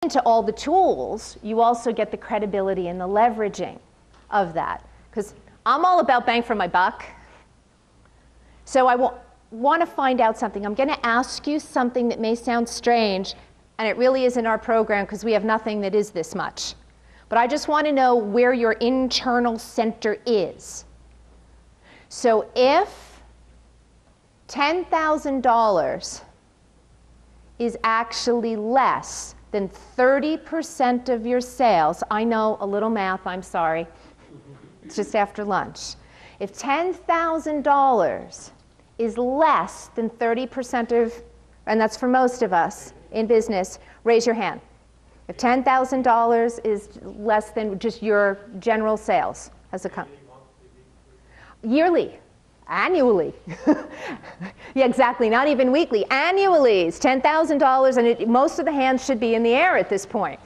to all the tools, you also get the credibility and the leveraging of that. Because I'm all about bang for my buck. So I want to find out something. I'm going to ask you something that may sound strange, and it really isn't our program because we have nothing that is this much. But I just want to know where your internal center is. So if $10,000 is actually less than 30% of your sales, I know a little math, I'm sorry, it's just after lunch. If $10,000 is less than 30% of, and that's for most of us in business, raise your hand. If $10,000 is less than just your general sales as a company. Yearly. Annually. Yeah, exactly, not even weekly. Annually is $10,000, and most of the hands should be in the air at this point.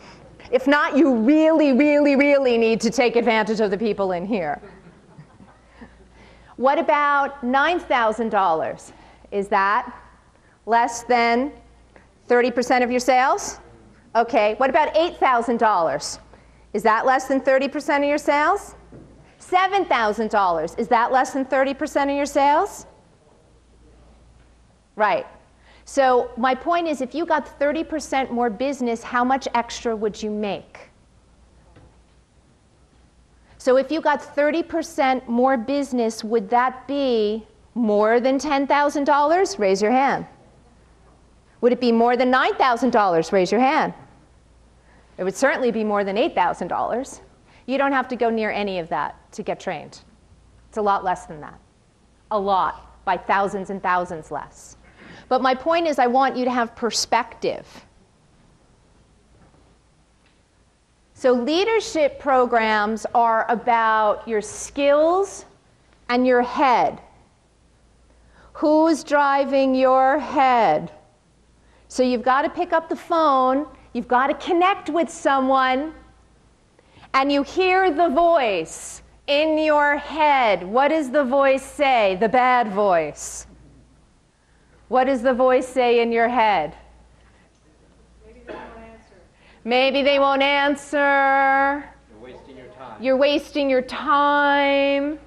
If not, you really, really, really need to take advantage of the people in here. What about $9,000? Is that less than 30% of your sales? Okay, what about $8,000? Is that less than 30% of your sales? $7,000, is that less than 30% of your sales? Right. So my point is, if you got 30% more business, how much extra would you make? So if you got 30% more business, would that be more than $10,000? Raise your hand. Would it be more than $9,000? Raise your hand. It would certainly be more than $8,000. You don't have to go near any of that to get trained. It's a lot less than that. A lot, by thousands and thousands less. But my point is, I want you to have perspective. So leadership programs are about your skills and your head. Who's driving your head? So you've got to pick up the phone, you've got to connect with someone, and you hear the voice in your head. What does the voice say? The bad voice. What does the voice say in your head? Maybe they won't answer. Maybe they won't answer. You're wasting your time. You're wasting your time.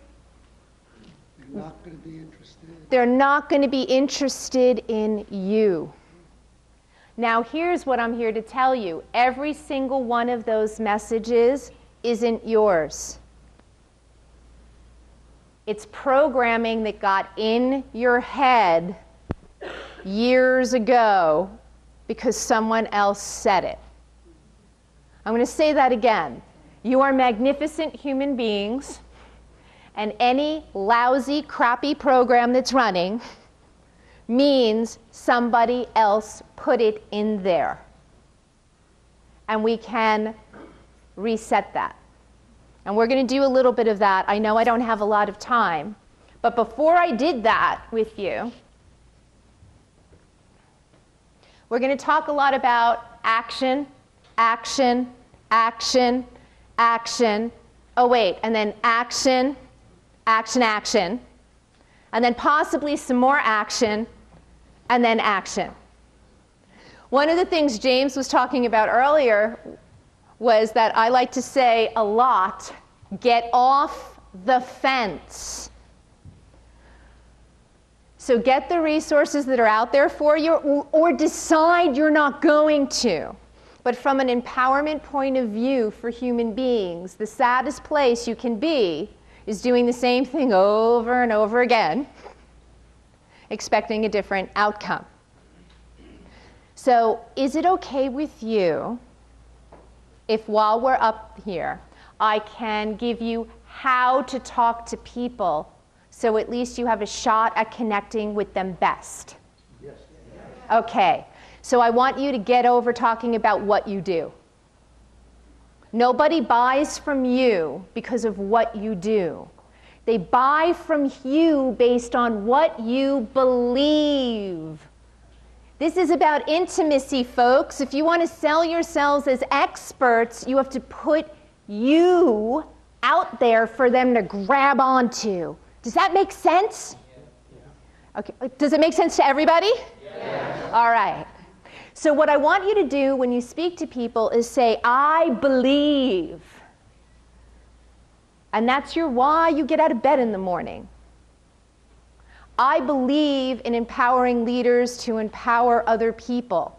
They're not going to be interested. They're not going to be interested in you. Now, here's what I'm here to tell you. Every single one of those messages isn't yours. It's programming that got in your head years ago because someone else said it. I'm going to say that again. You are magnificent human beings, and any lousy, crappy program that's running means somebody else put it in there. And we can reset that. And we're going to do a little bit of that. I know I don't have a lot of time, but before I did that with you, we're going to talk a lot about action, action, action, action. Oh wait, and then action, action, action. And then possibly some more action, and then action. One of the things James was talking about earlier was that I like to say a lot, get off the fence. So get the resources that are out there for you, or decide you're not going to. But from an empowerment point of view for human beings, the saddest place you can be is doing the same thing over and over again, expecting a different outcome. So is it okay with you if while we're up here, I can give you how to talk to people so at least you have a shot at connecting with them best? Yes. Okay, so I want you to get over talking about what you do. Nobody buys from you because of what you do. They buy from you based on what you believe. This is about intimacy, folks. If you want to sell yourselves as experts, you have to put you out there for them to grab onto. Does that make sense? Okay. Does it make sense to everybody? Yes. All right. So what I want you to do when you speak to people is say, I believe. And that's your why you get out of bed in the morning. I believe in empowering leaders to empower other people.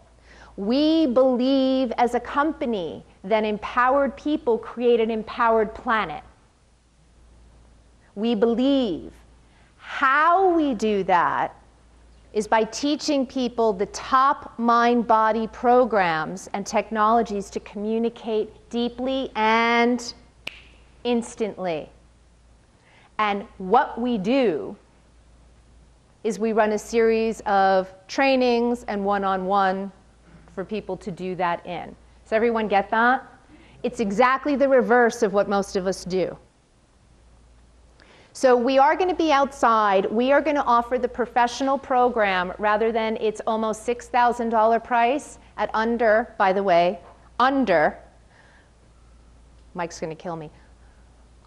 We believe as a company that empowered people create an empowered planet. We believe. How we do that is by teaching people the top mind-body programs and technologies to communicate deeply and instantly. And what we do is we run a series of trainings and one-on-one for people to do that in. Does everyone get that? It's exactly the reverse of what most of us do. So we are going to be outside. We are going to offer the professional program rather than its almost $6,000 price at under, by the way, under, Mike's going to kill me,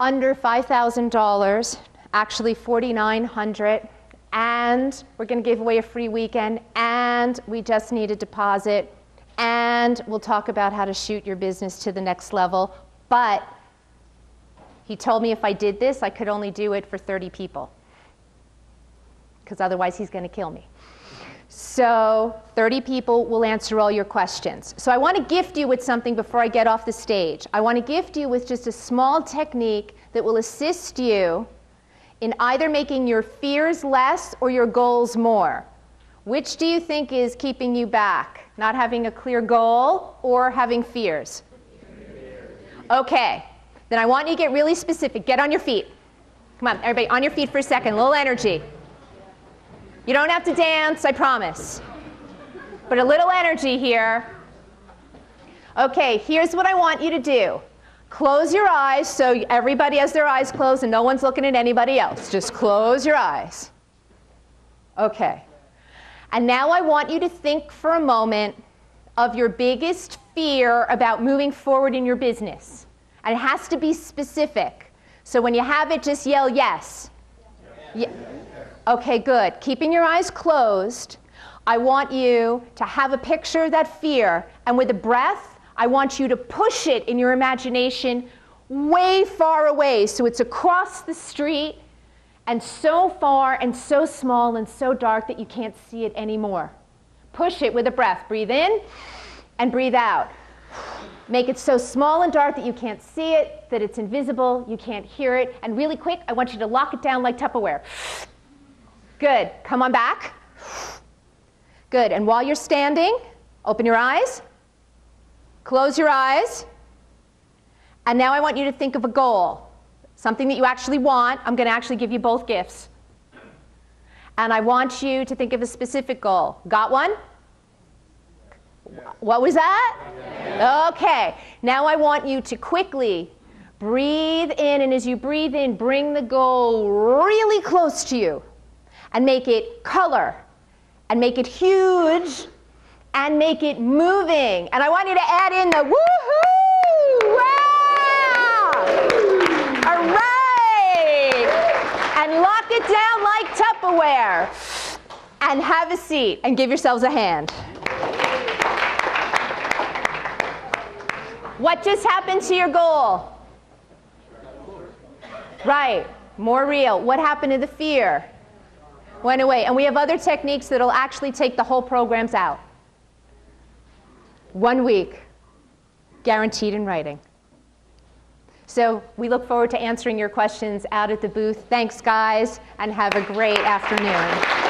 under $5,000, actually $4,900, and we're going to give away a free weekend, and we just need a deposit, and we'll talk about how to shoot your business to the next level. But he told me if I did this, I could only do it for 30 people, because otherwise he's going to kill me. So 30 people will answer all your questions. So I want to gift you with something before I get off the stage. I want to gift you with just a small technique that will assist you in either making your fears less or your goals more. Which do you think is keeping you back? Not having a clear goal or having fears? Okay, then I want you to get really specific. Get on your feet. Come on, everybody, on your feet for a second, a little energy. You don't have to dance, I promise. But a little energy here. Okay, here's what I want you to do. Close your eyes so everybody has their eyes closed and no one's looking at anybody else. Just close your eyes. Okay. And now I want you to think for a moment of your biggest fear about moving forward in your business. And it has to be specific. So when you have it, just yell yes. Yeah. Okay, good. Keeping your eyes closed, I want you to have a picture of that fear, and with a breath, I want you to push it in your imagination way far away so it's across the street and so far and so small and so dark that you can't see it anymore. Push it with a breath. Breathe in and breathe out. Make it so small and dark that you can't see it, that it's invisible, you can't hear it. And really quick, I want you to lock it down like Tupperware. Good. Come on back. Good. And while you're standing, open your eyes. Close your eyes. And now I want you to think of a goal, something that you actually want. I'm going to actually give you both gifts. And I want you to think of a specific goal. Got one? What was that? Okay. Now I want you to quickly breathe in, and as you breathe in, bring the goal really close to you and make it color and make it huge and make it moving. And I want you to add in the woohoo! Wow! All right! And lock it down like Tupperware. And have a seat and give yourselves a hand. What just happened to your goal? Right, more real. What happened to the fear? Went away. And we have other techniques that will actually take the whole programs out. 1 week, guaranteed in writing. So we look forward to answering your questions out at the booth. Thanks, guys, and have a great afternoon.